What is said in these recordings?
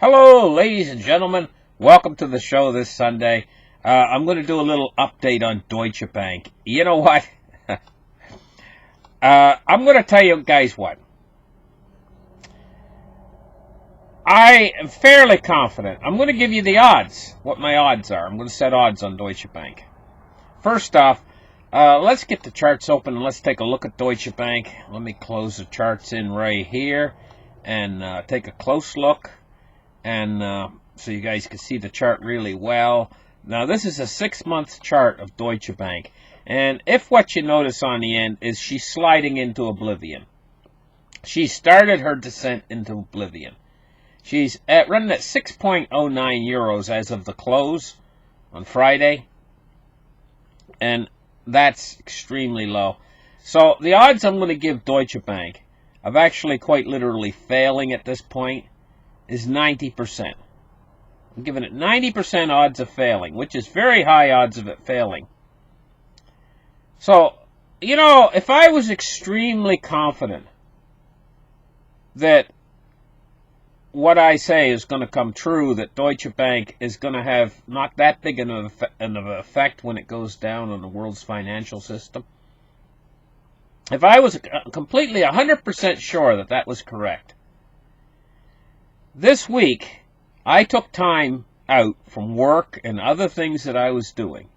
Hello, ladies and gentlemen. Welcome to the show this Sunday. I'm going to do a little update on Deutsche Bank. You know what? I'm going to tell you guys what. I am fairly confident. I'm going to give you the odds, what my odds are. I'm going to set odds on Deutsche Bank. First off, let's get the charts open and let's take a look at Deutsche Bank. Let me close the charts in right here and take a close look. And so you guys can see the chart really well. Now, this is a 6-month chart of Deutsche Bank. And if what you notice on the end is she's sliding into oblivion. She started her descent into oblivion. She's running at 6.09 euros as of the close on Friday. And that's extremely low. So the odds I'm going to give Deutsche Bank of actually quite literally failing at this point is 90%. I'm giving it 90% odds of failing, which is very high odds of it failing. So, you know, if I was extremely confident that what I say is going to come true, that Deutsche Bank is going to have not that big of an effect when it goes down on the world's financial system, if I was completely 100% sure that that was correct, this week, I took time out from work and other things that I was doing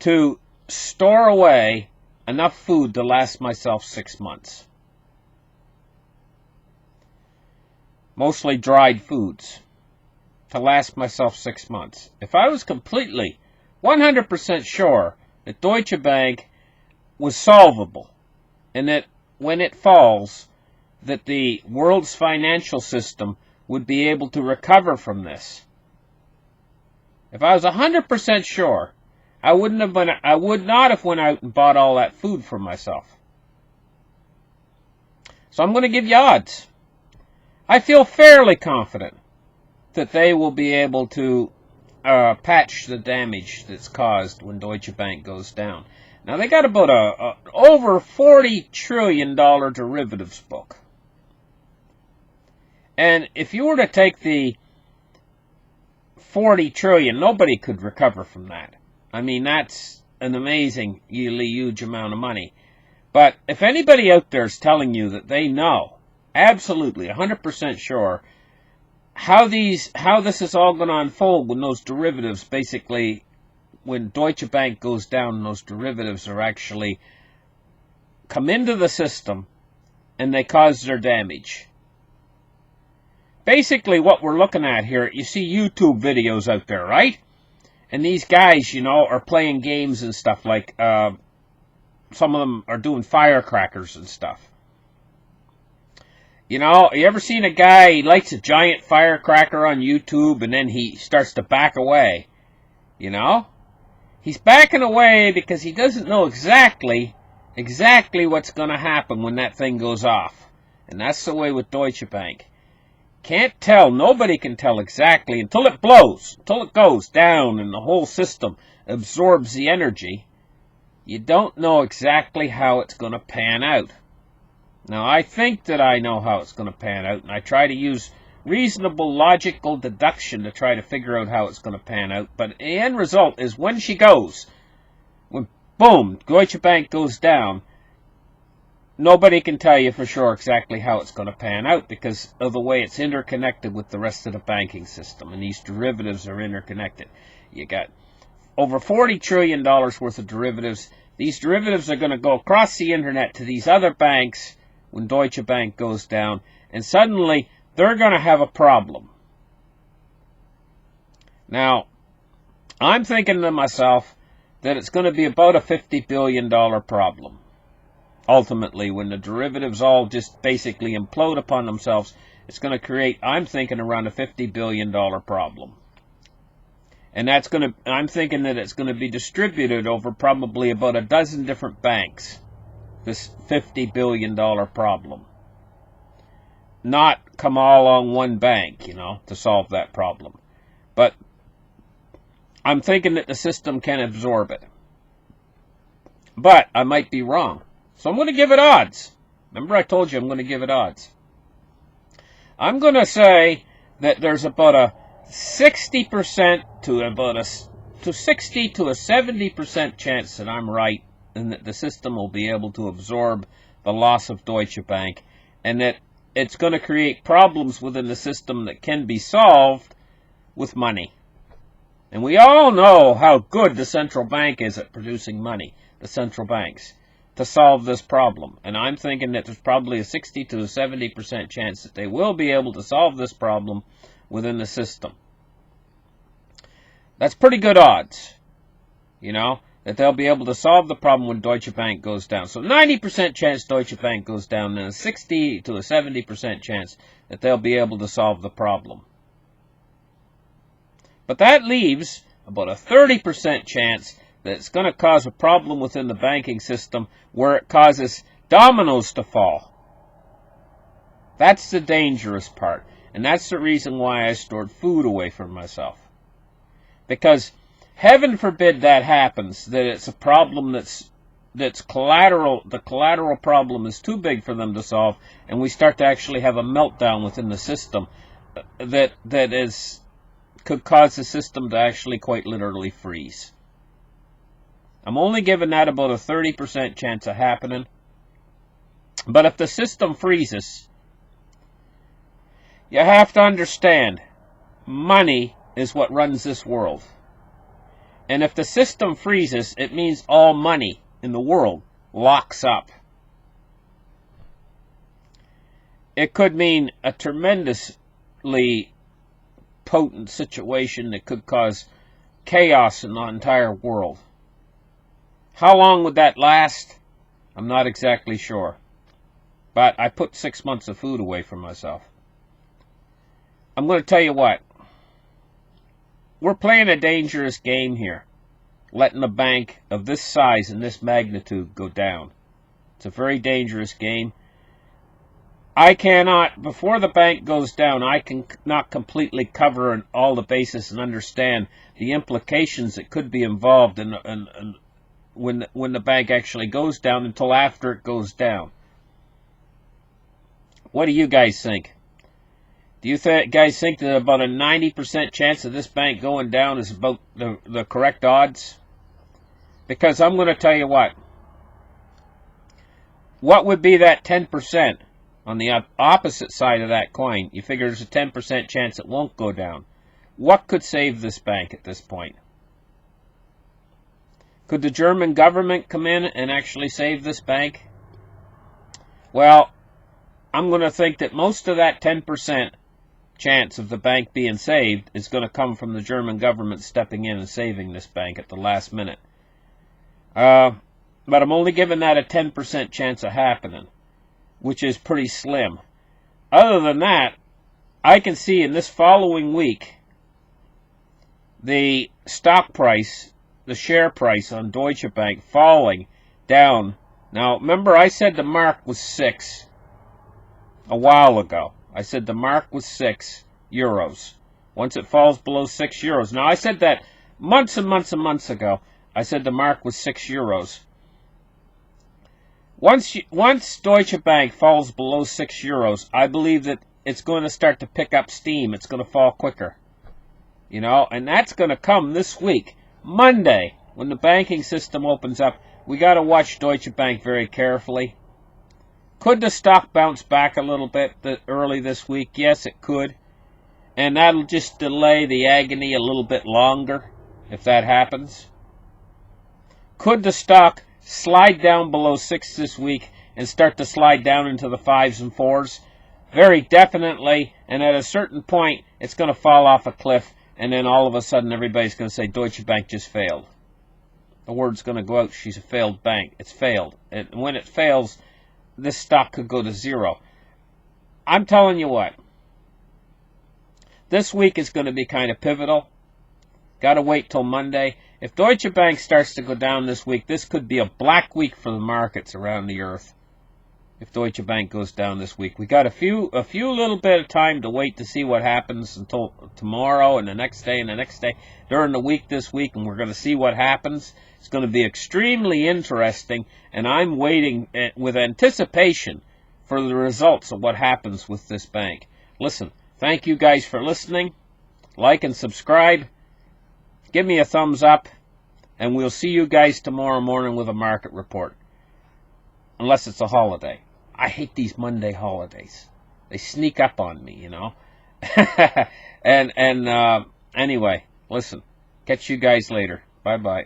to store away enough food to last myself 6 months. Mostly dried foods to last myself 6 months. If I was completely 100% sure that Deutsche Bank was solvable and that when it falls, that the world's financial system would be able to recover from this. If I was 100% sure, I would not have went out and bought all that food for myself. So I'm going to give you odds. I feel fairly confident that they will be able to patch the damage that's caused when Deutsche Bank goes down. Now, they got about a over $40 trillion derivatives book. And if you were to take the 40 trillion, nobody could recover from that. I mean, that's an amazingly huge amount of money. But if anybody out there is telling you that they know, absolutely, 100% sure, how this is all going to unfold when those derivatives, basically, when Deutsche Bank goes down, those derivatives are actually come into the system and they cause their damage. Basically, what we're looking at here, you see YouTube videos out there, right? And these guys, you know, are playing games and stuff like, some of them are doing firecrackers and stuff. You know, you ever seen a guy, he lights a giant firecracker on YouTube and then he starts to back away? You know? He's backing away because he doesn't know exactly what's going to happen when that thing goes off. And that's the way with Deutsche Bank. Can't tell, nobody can tell exactly until it blows, until it goes down and the whole system absorbs the energy. You don't know exactly how it's going to pan out. Now, I think that I know how it's going to pan out, and I try to use reasonable logical deduction to try to figure out how it's going to pan out. But the end result is when she goes, when boom, Deutsche Bank goes down, nobody can tell you for sure exactly how it's going to pan out because of the way it's interconnected with the rest of the banking system. And these derivatives are interconnected. You got over $40 trillion worth of derivatives. These derivatives are going to go across the internet to these other banks when Deutsche Bank goes down. And suddenly, they're going to have a problem. Now, I'm thinking to myself that it's going to be about a $50 billion problem. Ultimately, when the derivatives all just basically implode upon themselves, it's going to create, I'm thinking, around a $50 billion problem. And that's going to, I'm thinking that it's going to be distributed over probably about a dozen different banks, this $50 billion problem. Not come all on one bank, you know, to solve that problem. But I'm thinking that the system can absorb it. But I might be wrong. So I'm going to give it odds. Remember I told you I'm going to give it odds. I'm going to say that there's about a 60% to 60 to a 70% chance that I'm right, and that the system will be able to absorb the loss of Deutsche Bank, and that it's going to create problems within the system that can be solved with money. And we all know how good the central bank is at producing money, the central banks, to solve this problem. And I'm thinking that there's probably a 60 to a 70% chance that they will be able to solve this problem within the system. That's pretty good odds, that they'll be able to solve the problem when Deutsche Bank goes down. So 90% chance Deutsche Bank goes down, and a 60 to a 70% chance that they'll be able to solve the problem. But that leaves about a 30% chance that it's going to cause a problem within the banking system where it causes dominoes to fall. That's the dangerous part. And that's the reason why I stored food away from myself. Because heaven forbid that happens, that it's a problem that's collateral, the collateral problem is too big for them to solve, and we start to actually have a meltdown within the system that could cause the system to actually quite literally freeze. I'm only giving that about a 30% chance of happening. But if the system freezes, you have to understand, money is what runs this world. And if the system freezes, it means all money in the world locks up. It could mean a tremendously potent situation that could cause chaos in the entire world. How long would that last? I'm not exactly sure. But I put 6 months of food away from myself. I'm going to tell you what. We're playing a dangerous game here, letting a bank of this size and this magnitude go down. It's a very dangerous game. I cannot, before the bank goes down, I cannot completely cover all the bases and understand the implications that could be involved in when the bank actually goes down until after it goes down. What do you guys think? Do you guys think that about a 90% chance of this bank going down is about the correct odds? Because I'm going to tell you what. What would be that 10% on the opposite side of that coin? You figure there's a 10% chance it won't go down. What could save this bank at this point? Could the German government come in and actually save this bank? Well, I'm going to think that most of that 10% chance of the bank being saved is going to come from the German government stepping in and saving this bank at the last minute. But I'm only giving that a 10% chance of happening, which is pretty slim. Other than that, I can see in this following week the stock price, the share price on Deutsche Bank falling down. Now, remember I said the mark was 6 a while ago. I said the mark was 6 euros. Once it falls below 6 euros. Now, I said that months and months and months ago. I said the mark was 6 euros. Once Deutsche Bank falls below 6 euros, I believe that it's going to start to pick up steam. It's going to fall quicker. And that's going to come this week. Monday, when the banking system opens up, we got to watch Deutsche Bank very carefully. Could the stock bounce back a little bit early this week? Yes, it could. And that'll just delay the agony a little bit longer if that happens. Could the stock slide down below 6 this week and start to slide down into the 5s and 4s? Very definitely. And at a certain point, it's going to fall off a cliff. And then all of a sudden, everybody's going to say Deutsche Bank just failed. The word's going to go out, she's a failed bank. It's failed. And when it fails, this stock could go to 0. I'm telling you what. This week is going to be kind of pivotal. Got to wait till Monday. If Deutsche Bank starts to go down this week, this could be a black week for the markets around the earth. If Deutsche Bank goes down this week, we got a few little bit of time to wait to see what happens until tomorrow and the next day and the next day during the week this week, and we're going to see what happens. It's going to be extremely interesting, and I'm waiting with anticipation for the results of what happens with this bank. Listen, Thank you guys for listening. Like and subscribe. Give me a thumbs up. And we'll see you guys tomorrow morning with a market report. Unless it's a holiday. I hate these Monday holidays. They sneak up on me, you know. and anyway, listen. Catch you guys later. Bye-bye.